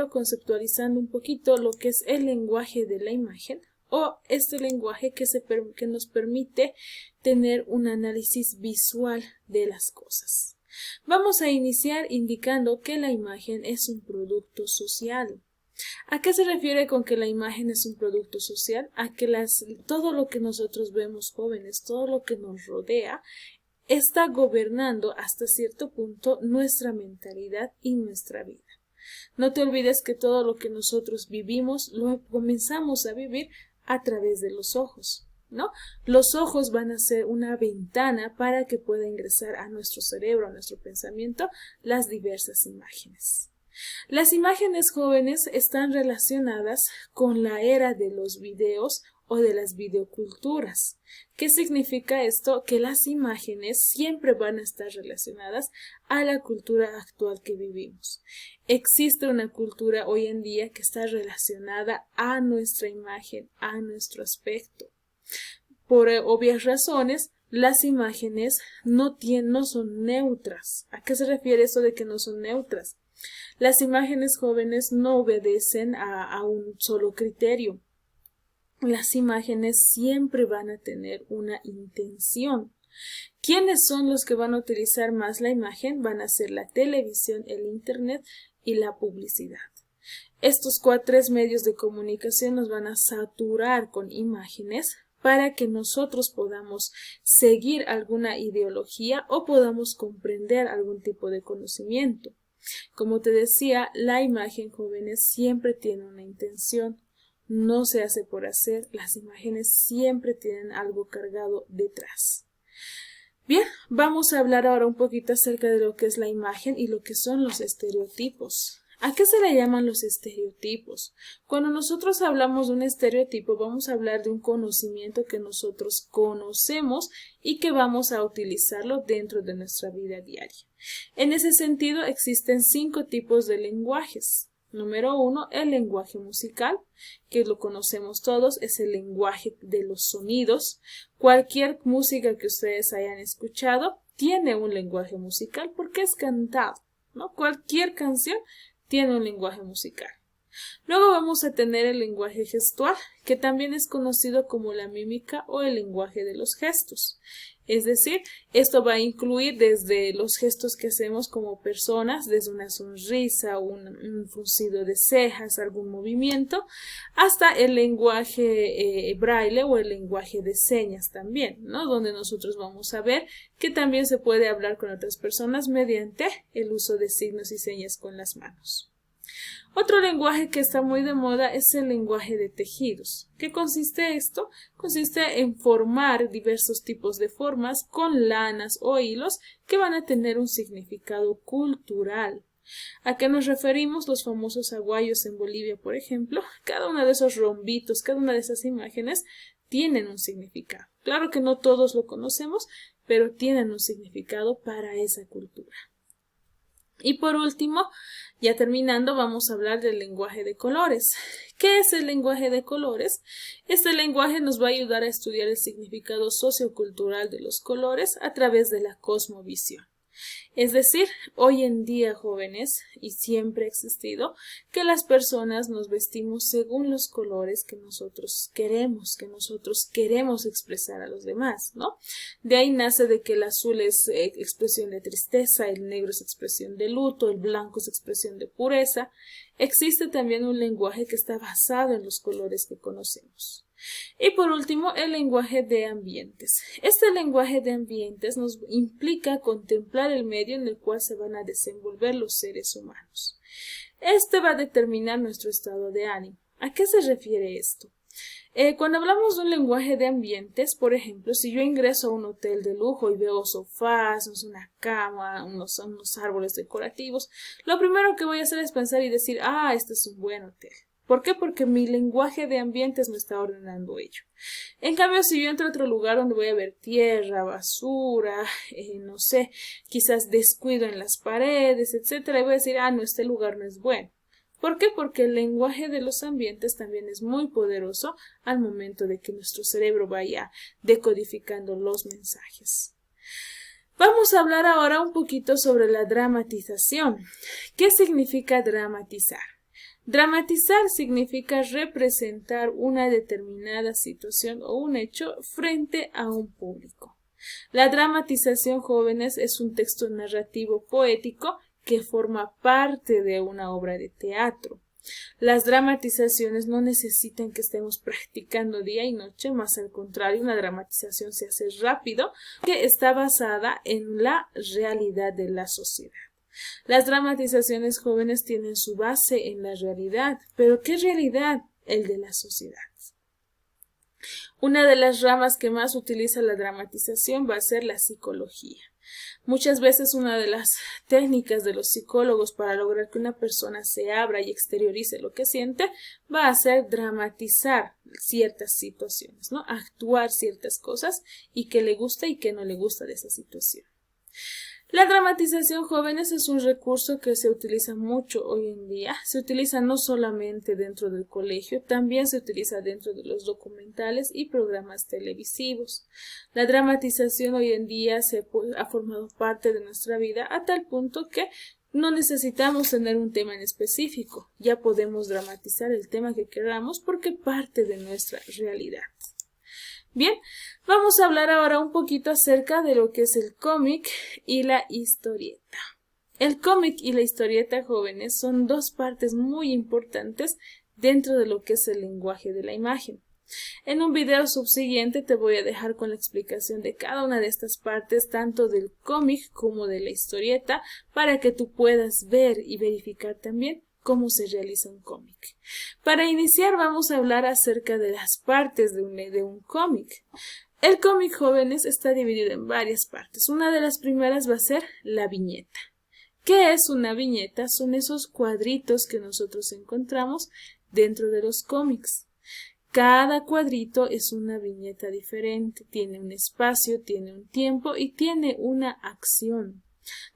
conceptualizando un poquito lo que es el lenguaje de la imagen o este lenguaje que nos permite tener un análisis visual de las cosas. Vamos a iniciar indicando que la imagen es un producto social. ¿A qué se refiere con que la imagen es un producto social? A que todo lo que nosotros vemos jóvenes, todo lo que nos rodea, está gobernando hasta cierto punto nuestra mentalidad y nuestra vida. No te olvides que todo lo que nosotros vivimos lo comenzamos a vivir a través de los ojos, ¿no? Los ojos van a ser una ventana para que pueda ingresar a nuestro cerebro, a nuestro pensamiento, las diversas imágenes. Las imágenes jóvenes están relacionadas con la era de los videos o de las videoculturas. ¿Qué significa esto? Que las imágenes siempre van a estar relacionadas a la cultura actual que vivimos. Existe una cultura hoy en día que está relacionada a nuestra imagen, a nuestro aspecto. Por obvias razones, las imágenes no son neutras. ¿A qué se refiere esto de que no son neutras? Las imágenes jóvenes no obedecen a un solo criterio. Las imágenes siempre van a tener una intención. ¿Quiénes son los que van a utilizar más la imagen? Van a ser la televisión, el internet y la publicidad. Estos tres medios de comunicación nos van a saturar con imágenes para que nosotros podamos seguir alguna ideología o podamos comprender algún tipo de conocimiento. Como te decía, la imagen jóvenes siempre tiene una intención. No se hace por hacer, las imágenes siempre tienen algo cargado detrás. Bien, vamos a hablar ahora un poquito acerca de lo que es la imagen y lo que son los estereotipos. ¿A qué se le llaman los estereotipos? Cuando nosotros hablamos de un estereotipo, vamos a hablar de un conocimiento que nosotros conocemos y que vamos a utilizarlo dentro de nuestra vida diaria. En ese sentido, existen 5 tipos de lenguajes. Número 1, el lenguaje musical, que lo conocemos todos, es el lenguaje de los sonidos. Cualquier música que ustedes hayan escuchado tiene un lenguaje musical porque es cantado, ¿no? Cualquier canción tiene un lenguaje musical. Luego vamos a tener el lenguaje gestual, que también es conocido como la mímica o el lenguaje de los gestos. Es decir, esto va a incluir desde los gestos que hacemos como personas, desde una sonrisa, un fruncido de cejas, algún movimiento, hasta el lenguaje braille o el lenguaje de señas también, ¿no? Donde nosotros vamos a ver que también se puede hablar con otras personas mediante el uso de signos y señas con las manos. Otro lenguaje que está muy de moda es el lenguaje de tejidos. ¿Qué consiste esto? Consiste en formar diversos tipos de formas con lanas o hilos que van a tener un significado cultural. ¿A qué nos referimos? Los famosos aguayos en Bolivia, por ejemplo. Cada uno de esos rombitos, cada una de esas imágenes tienen un significado. Claro que no todos lo conocemos, pero tienen un significado para esa cultura. Y por último, ya terminando, vamos a hablar del lenguaje de colores. ¿Qué es el lenguaje de colores? Este lenguaje nos va a ayudar a estudiar el significado sociocultural de los colores a través de la cosmovisión. Es decir, hoy en día, jóvenes, y siempre ha existido, que las personas nos vestimos según los colores que nosotros queremos expresar a los demás, ¿no? De ahí nace de que el azul es expresión de tristeza, el negro es expresión de luto, el blanco es expresión de pureza. Existe también un lenguaje que está basado en los colores que conocemos. Y por último, el lenguaje de ambientes. Este lenguaje de ambientes nos implica contemplar el medio en el cual se van a desenvolver los seres humanos. Este va a determinar nuestro estado de ánimo. ¿A qué se refiere esto? Cuando hablamos de un lenguaje de ambientes, por ejemplo, si yo ingreso a un hotel de lujo y veo sofás, una cama, unos árboles decorativos, lo primero que voy a hacer es pensar y decir, este es un buen hotel. ¿Por qué? Porque mi lenguaje de ambientes me está ordenando ello. En cambio, si yo entro a otro lugar donde voy a ver tierra, basura, no sé, quizás descuido en las paredes, etcétera, y voy a decir, no, este lugar no es bueno. ¿Por qué? Porque el lenguaje de los ambientes también es muy poderoso al momento de que nuestro cerebro vaya decodificando los mensajes. Vamos a hablar ahora un poquito sobre la dramatización. ¿Qué significa dramatizar? Dramatizar significa representar una determinada situación o un hecho frente a un público. La dramatización, jóvenes, es un texto narrativo poético que forma parte de una obra de teatro. Las dramatizaciones no necesitan que estemos practicando día y noche, más al contrario, una dramatización se hace rápido, que está basada en la realidad de la sociedad. Las dramatizaciones, jóvenes, tienen su base en la realidad. ¿Pero qué realidad? El de la sociedad. Una de las ramas que más utiliza la dramatización va a ser la psicología. Muchas veces una de las técnicas de los psicólogos para lograr que una persona se abra y exteriorice lo que siente va a ser dramatizar ciertas situaciones, ¿no? Actuar ciertas cosas y que le gusta y que no le gusta de esa situación. La dramatización, jóvenes, es un recurso que se utiliza mucho hoy en día. Se utiliza no solamente dentro del colegio, también se utiliza dentro de los documentales y programas televisivos. La dramatización hoy en día ha formado parte de nuestra vida a tal punto que no necesitamos tener un tema en específico. Ya podemos dramatizar el tema que queramos porque parte de nuestra realidad. Bien, vamos a hablar ahora un poquito acerca de lo que es el cómic y la historieta. El cómic y la historieta, jóvenes, son dos partes muy importantes dentro de lo que es el lenguaje de la imagen. En un video subsiguiente te voy a dejar con la explicación de cada una de estas partes, tanto del cómic como de la historieta, para que tú puedas ver y verificar también cómo se realiza un cómic. Para iniciar vamos a hablar acerca de las partes de un cómic. El cómic, jóvenes, está dividido en varias partes. Una de las primeras va a ser la viñeta. ¿Qué es una viñeta? Son esos cuadritos que nosotros encontramos dentro de los cómics. Cada cuadrito es una viñeta diferente, tiene un espacio, tiene un tiempo y tiene una acción.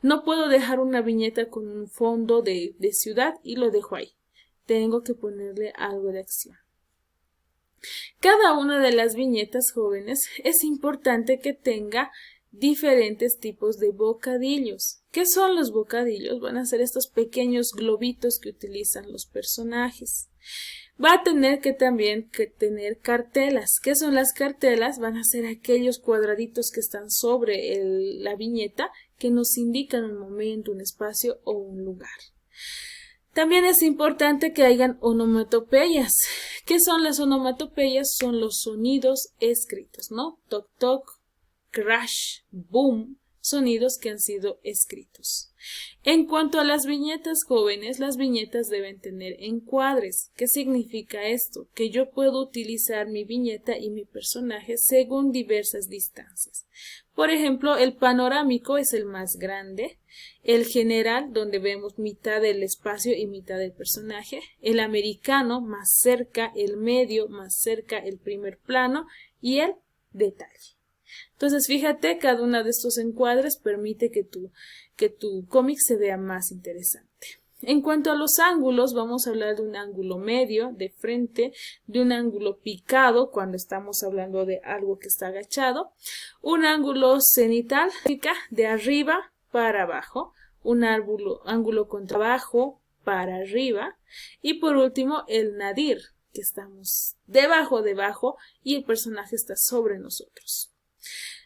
No puedo dejar una viñeta con un fondo de ciudad y lo dejo ahí. Tengo que ponerle algo de acción. Cada una de las viñetas, jóvenes, es importante que tenga diferentes tipos de bocadillos. ¿Qué son los bocadillos? Van a ser estos pequeños globitos que utilizan los personajes. Va a tener que también tener cartelas. ¿Qué son las cartelas? Van a ser aquellos cuadraditos que están sobre la viñeta que nos indican un momento, un espacio o un lugar. También es importante que hayan onomatopeyas. ¿Qué son las onomatopeyas? Son los sonidos escritos, ¿no? Toc toc, crash, boom, sonidos que han sido escritos. En cuanto a las viñetas, jóvenes, las viñetas deben tener encuadres. ¿Qué significa esto? Que yo puedo utilizar mi viñeta y mi personaje según diversas distancias. Por ejemplo, el panorámico es el más grande, el general, donde vemos mitad del espacio y mitad del personaje, el americano más cerca, el medio más cerca, el primer plano y el detalle. Entonces, fíjate, cada uno de estos encuadres permite que tu cómic se vea más interesante. En cuanto a los ángulos, vamos a hablar de un ángulo medio, de frente, de un ángulo picado, cuando estamos hablando de algo que está agachado, un ángulo cenital, de arriba para abajo, un ángulo contra abajo para arriba, y por último el nadir, que estamos debajo y el personaje está sobre nosotros.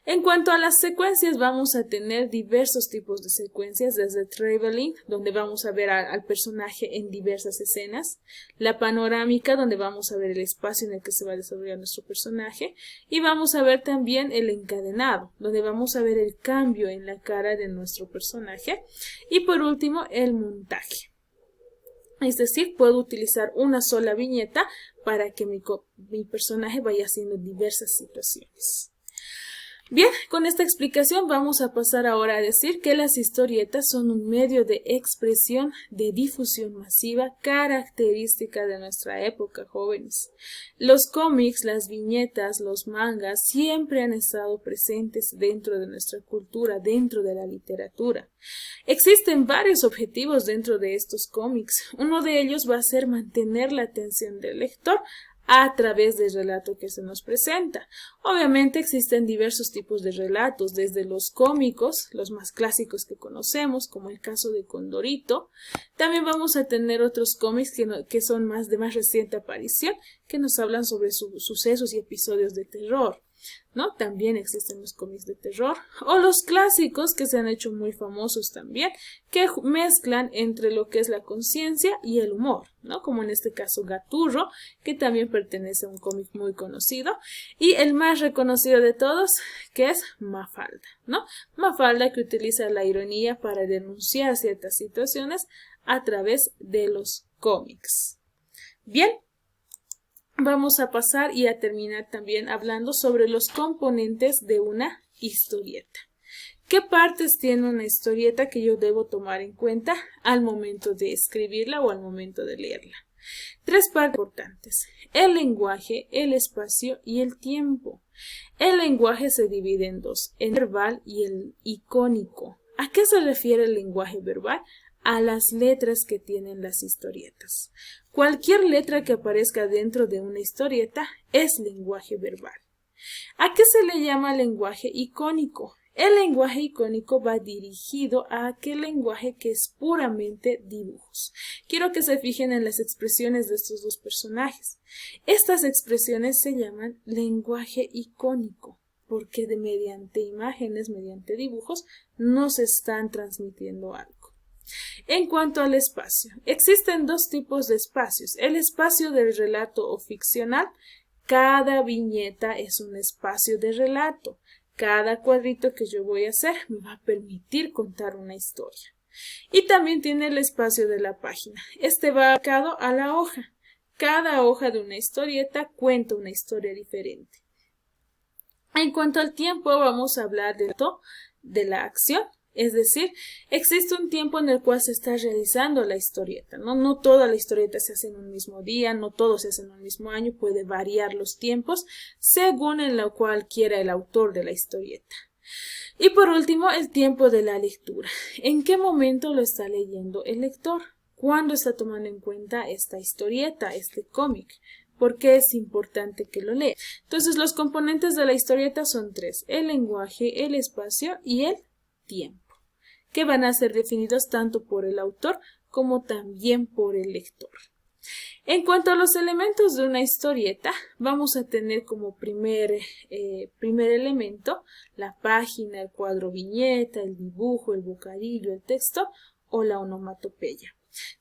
En cuanto a las secuencias, vamos a tener diversos tipos de secuencias, desde traveling, donde vamos a ver al personaje en diversas escenas, la panorámica, donde vamos a ver el espacio en el que se va a desarrollar nuestro personaje, y vamos a ver también el encadenado, donde vamos a ver el cambio en la cara de nuestro personaje, y por último el montaje. Es decir, puedo utilizar una sola viñeta para que mi personaje vaya haciendo diversas situaciones. Bien, con esta explicación vamos a pasar ahora a decir que las historietas son un medio de expresión, de difusión masiva, característica de nuestra época, jóvenes. Los cómics, las viñetas, los mangas siempre han estado presentes dentro de nuestra cultura, dentro de la literatura. Existen varios objetivos dentro de estos cómics. Uno de ellos va a ser mantener la atención del lector a través del relato que se nos presenta. Obviamente existen diversos tipos de relatos, desde los cómicos, los más clásicos que conocemos, como el caso de Condorito. También vamos a tener otros cómics que son de más reciente aparición, que nos hablan sobre sucesos y episodios de terror, ¿no? También existen los cómics de terror, o los clásicos que se han hecho muy famosos también, que mezclan entre lo que es la conciencia y el humor, ¿no? Como en este caso Gaturro, que también pertenece a un cómic muy conocido, y el más reconocido de todos, que es Mafalda, ¿no? Mafalda, que utiliza la ironía para denunciar ciertas situaciones a través de los cómics. Bien, vamos a pasar y a terminar también hablando sobre los componentes de una historieta. ¿Qué partes tiene una historieta que yo debo tomar en cuenta al momento de escribirla o al momento de leerla? 3 partes importantes: el lenguaje, el espacio y el tiempo. El lenguaje se divide en 2, el verbal y el icónico. ¿A qué se refiere el lenguaje verbal? A las letras que tienen las historietas. Cualquier letra que aparezca dentro de una historieta es lenguaje verbal. ¿A qué se le llama lenguaje icónico? El lenguaje icónico va dirigido a aquel lenguaje que es puramente dibujos. Quiero que se fijen en las expresiones de estos dos personajes. Estas expresiones se llaman lenguaje icónico, porque mediante imágenes, mediante dibujos, nos están transmitiendo algo. En cuanto al espacio, existen 2 tipos de espacios. El espacio del relato o ficcional. Cada viñeta es un espacio de relato. Cada cuadrito que yo voy a hacer me va a permitir contar una historia. Y también tiene el espacio de la página. Este va dedicado a la hoja. Cada hoja de una historieta cuenta una historia diferente. En cuanto al tiempo, vamos a hablar de la acción. Es decir, existe un tiempo en el cual se está realizando la historieta, ¿no? No toda la historieta se hace en un mismo día, no todo se hace en un mismo año, puede variar los tiempos según en lo cual quiera el autor de la historieta. Y por último, el tiempo de la lectura. ¿En qué momento lo está leyendo el lector? ¿Cuándo está tomando en cuenta esta historieta, este cómic? ¿Por qué es importante que lo lea? Entonces, los componentes de la historieta son 3: el lenguaje, el espacio y el tiempo, que van a ser definidos tanto por el autor como también por el lector. En cuanto a los elementos de una historieta, vamos a tener como primer elemento la página, el cuadro viñeta, el dibujo, el bocadillo, el texto o la onomatopeya.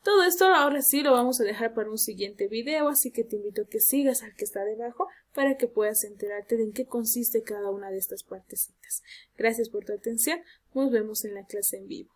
Todo esto ahora sí lo vamos a dejar para un siguiente video, así que te invito a que sigas al que está debajo para que puedas enterarte de en qué consiste cada una de estas partecitas. Gracias por tu atención, nos vemos en la clase en vivo.